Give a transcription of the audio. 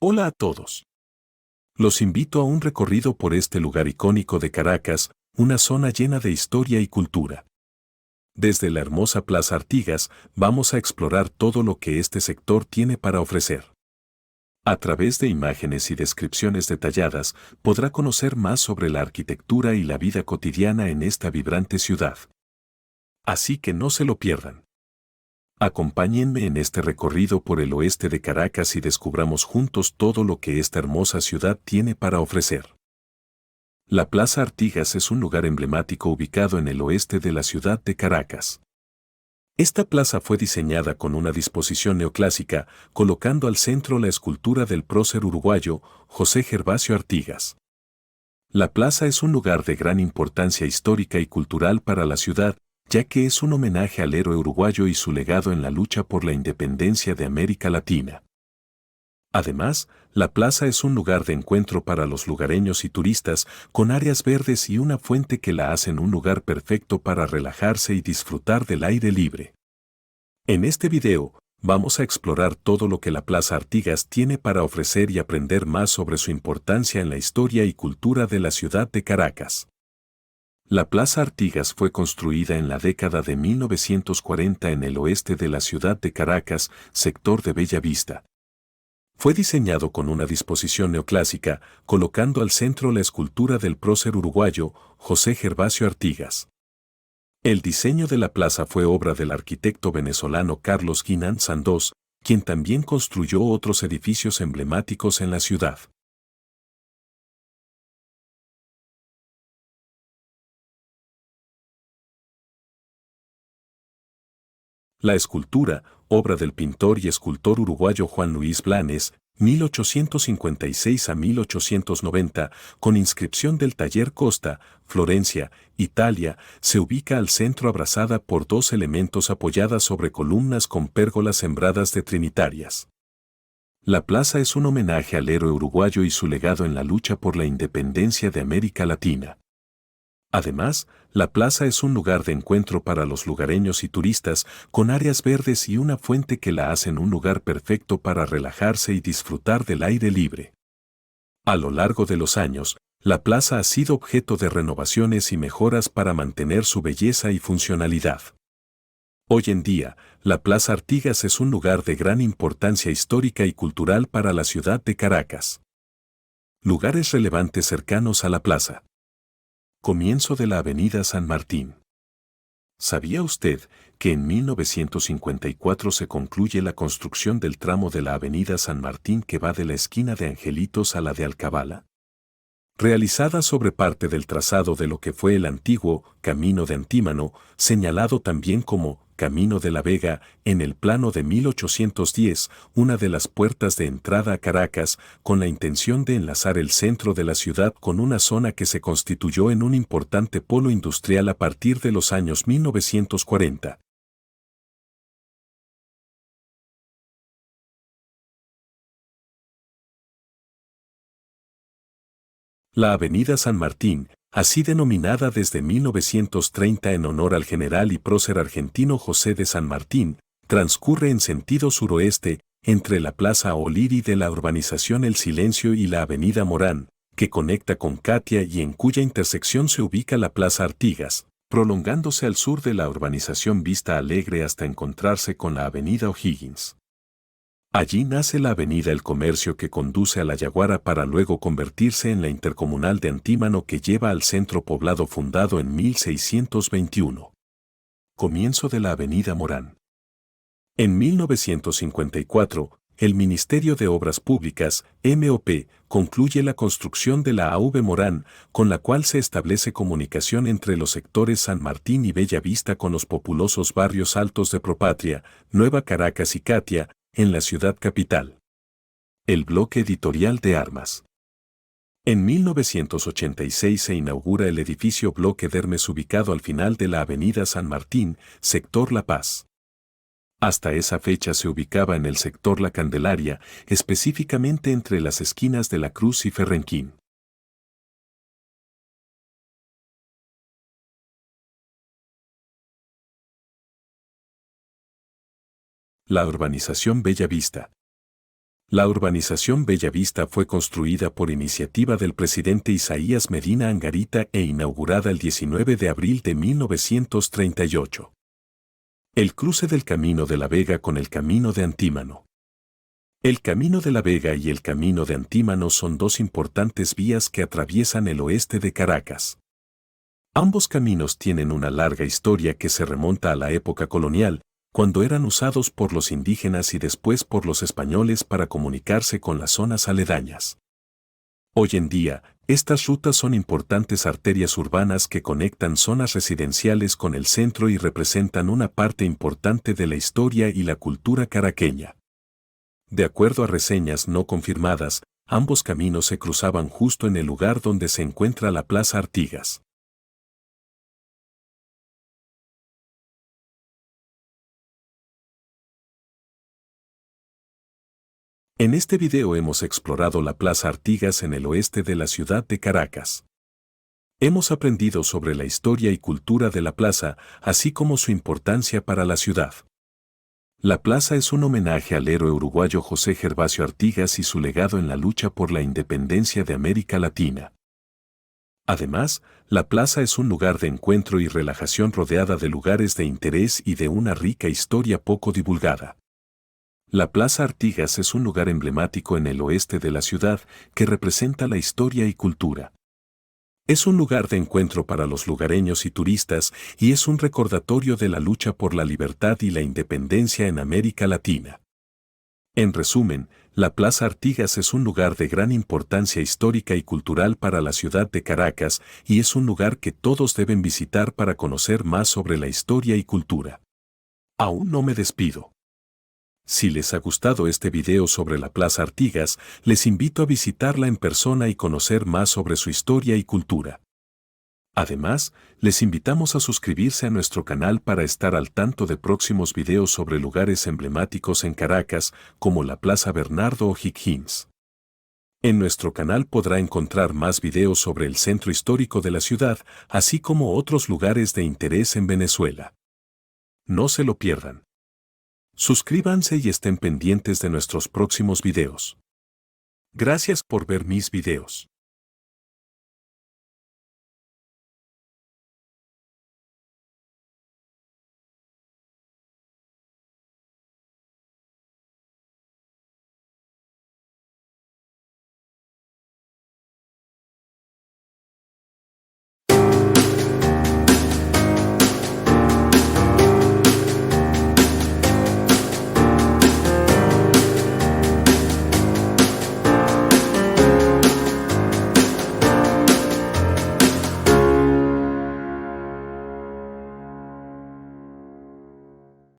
Hola a todos. Los invito a un recorrido por este lugar icónico de Caracas, una zona llena de historia y cultura. Desde la hermosa Plaza Artigas, vamos a explorar todo lo que este sector tiene para ofrecer. A través de imágenes y descripciones detalladas, podrá conocer más sobre la arquitectura y la vida cotidiana en esta vibrante ciudad. Así que no se lo pierdan. Acompáñenme en este recorrido por el oeste de Caracas y descubramos juntos todo lo que esta hermosa ciudad tiene para ofrecer. La Plaza Artigas es un lugar emblemático ubicado en el oeste de la ciudad de Caracas. Esta plaza fue diseñada con una disposición neoclásica, colocando al centro la escultura del prócer uruguayo José Gervasio Artigas. La plaza es un lugar de gran importancia histórica y cultural para la ciudad, ya que es un homenaje al héroe uruguayo y su legado en la lucha por la independencia de América Latina. Además, la plaza es un lugar de encuentro para los lugareños y turistas, con áreas verdes y una fuente que la hacen un lugar perfecto para relajarse y disfrutar del aire libre. En este video, vamos a explorar todo lo que la Plaza Artigas tiene para ofrecer y aprender más sobre su importancia en la historia y cultura de la ciudad de Caracas. La Plaza Artigas fue construida en la década de 1940 en el oeste de la ciudad de Caracas, sector de Bella Vista. Fue diseñado con una disposición neoclásica, colocando al centro la escultura del prócer uruguayo José Gervasio Artigas. El diseño de la plaza fue obra del arquitecto venezolano Carlos Guinán Sandós, quien también construyó otros edificios emblemáticos en la ciudad. La escultura, obra del pintor y escultor uruguayo Juan Luis Blanes, 1856 a 1890, con inscripción del Taller Costa, Florencia, Italia, se ubica al centro abrazada por dos elementos apoyadas sobre columnas con pérgolas sembradas de trinitarias. La plaza es un homenaje al héroe uruguayo y su legado en la lucha por la independencia de América Latina. Además, la plaza es un lugar de encuentro para los lugareños y turistas, con áreas verdes y una fuente que la hacen un lugar perfecto para relajarse y disfrutar del aire libre. A lo largo de los años, la plaza ha sido objeto de renovaciones y mejoras para mantener su belleza y funcionalidad. Hoy en día, la Plaza Artigas es un lugar de gran importancia histórica y cultural para la ciudad de Caracas. Lugares relevantes cercanos a la plaza. Comienzo de la Avenida San Martín. ¿Sabía usted que en 1954 se concluye la construcción del tramo de la Avenida San Martín que va de la esquina de Angelitos a la de Alcabala? Realizada sobre parte del trazado de lo que fue el antiguo Camino de Antímano, señalado también como Camino de la Vega, en el plano de 1810, una de las puertas de entrada a Caracas, con la intención de enlazar el centro de la ciudad con una zona que se constituyó en un importante polo industrial a partir de los años 1940. La Avenida San Martín, así denominada desde 1930 en honor al general y prócer argentino José de San Martín, transcurre en sentido suroeste, entre la Plaza Oliri de la urbanización El Silencio y la Avenida Morán, que conecta con Catia y en cuya intersección se ubica la Plaza Artigas, prolongándose al sur de la urbanización Vista Alegre hasta encontrarse con la Avenida O'Higgins. Allí nace la Avenida El Comercio que conduce a La Yaguara para luego convertirse en la intercomunal de Antímano que lleva al centro poblado fundado en 1621. Comienzo de la Avenida Morán. En 1954, el Ministerio de Obras Públicas, MOP, concluye la construcción de la AV Morán, con la cual se establece comunicación entre los sectores San Martín y Bella Vista con los populosos barrios altos de Propatria, Nueva Caracas y Catia, en la ciudad capital. El bloque editorial de armas. En 1986 se inaugura el edificio Bloque d'Hermes ubicado al final de la Avenida San Martín, sector La Paz. Hasta esa fecha se ubicaba en el sector La Candelaria, específicamente entre las esquinas de La Cruz y Ferrenquín. La urbanización Bella Vista. La urbanización Bellavista fue construida por iniciativa del presidente Isaías Medina Angarita e inaugurada el 19 de abril de 1938. El cruce del Camino de la Vega con el Camino de Antímano. El Camino de la Vega y el Camino de Antímano son dos importantes vías que atraviesan el oeste de Caracas. Ambos caminos tienen una larga historia que se remonta a la época colonial, cuando eran usados por los indígenas y después por los españoles para comunicarse con las zonas aledañas. Hoy en día, estas rutas son importantes arterias urbanas que conectan zonas residenciales con el centro y representan una parte importante de la historia y la cultura caraqueña. De acuerdo a reseñas no confirmadas, ambos caminos se cruzaban justo en el lugar donde se encuentra la Plaza Artigas. En este video hemos explorado la Plaza Artigas en el oeste de la ciudad de Caracas. Hemos aprendido sobre la historia y cultura de la plaza, así como su importancia para la ciudad. La plaza es un homenaje al héroe uruguayo José Gervasio Artigas y su legado en la lucha por la independencia de América Latina. Además, la plaza es un lugar de encuentro y relajación rodeada de lugares de interés y de una rica historia poco divulgada. La Plaza Artigas es un lugar emblemático en el oeste de la ciudad que representa la historia y cultura. Es un lugar de encuentro para los lugareños y turistas y es un recordatorio de la lucha por la libertad y la independencia en América Latina. En resumen, la Plaza Artigas es un lugar de gran importancia histórica y cultural para la ciudad de Caracas y es un lugar que todos deben visitar para conocer más sobre la historia y cultura. Aún no me despido. Si les ha gustado este video sobre la Plaza Artigas, les invito a visitarla en persona y conocer más sobre su historia y cultura. Además, les invitamos a suscribirse a nuestro canal para estar al tanto de próximos videos sobre lugares emblemáticos en Caracas, como la Plaza Bernardo O'Higgins. En nuestro canal podrá encontrar más videos sobre el centro histórico de la ciudad, así como otros lugares de interés en Venezuela. No se lo pierdan. Suscríbanse y estén pendientes de nuestros próximos videos. Gracias por ver mis videos.